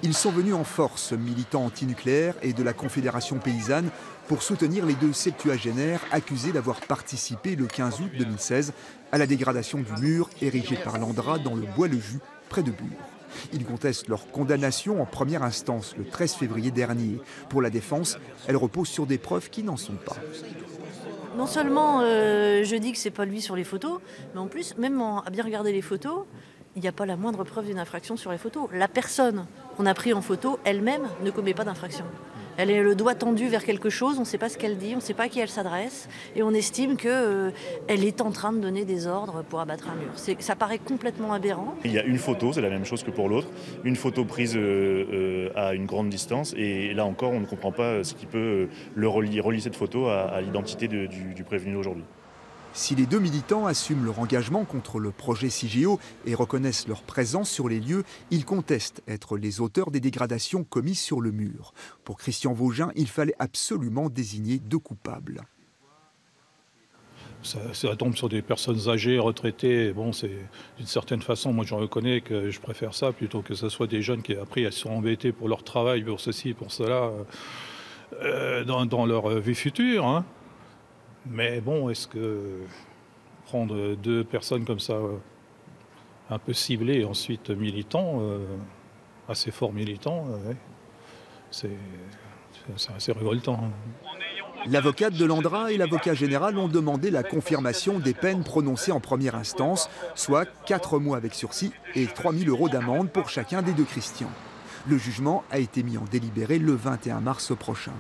Ils sont venus en force, militants antinucléaires et de la Confédération paysanne, pour soutenir les deux septuagénaires accusés d'avoir participé le 15 août 2016 à la dégradation du mur érigé par l'Andra dans le Bois-le-Jus, près de Bure. Ils contestent leur condamnation en première instance le 13 février dernier. Pour la défense, elle repose sur des preuves qui n'en sont pas. Non seulement je dis que c'est pas lui sur les photos, mais en plus, même à bien regarder les photos, il n'y a pas la moindre preuve d'une infraction sur les photos. La personne qu'on a pris en photo, elle-même, ne commet pas d'infraction. Elle a le doigt tendu vers quelque chose, on ne sait pas ce qu'elle dit, on ne sait pas à qui elle s'adresse, et on estime qu'elle est en train de donner des ordres pour abattre un mur. Ça paraît complètement aberrant. Il y a une photo, c'est la même chose que pour l'autre, une photo prise à une grande distance, et là encore, on ne comprend pas ce qui peut relier cette photo à l'identité du prévenu aujourd'hui. Si les deux militants assument leur engagement contre le projet Cigéo et reconnaissent leur présence sur les lieux, ils contestent être les auteurs des dégradations commises sur le mur. Pour Christian Vaugin, il fallait absolument désigner deux coupables. Ça tombe sur des personnes âgées, retraitées. Bon, c'est d'une certaine façon, moi je reconnais que je préfère ça plutôt que ce soit des jeunes qui après elles sont embêtés pour leur travail, pour ceci, pour cela, dans leur vie future, hein. Mais bon, est-ce que prendre deux personnes comme ça, un peu ciblées, et ensuite militants, assez forts militants, ouais, c'est assez révoltant. L'avocate de l'Andra et l'avocat général ont demandé la confirmation des peines prononcées en première instance, soit 4 mois avec sursis et 3 000 € d'amende pour chacun des deux Christians. Le jugement a été mis en délibéré le 21 mars prochain.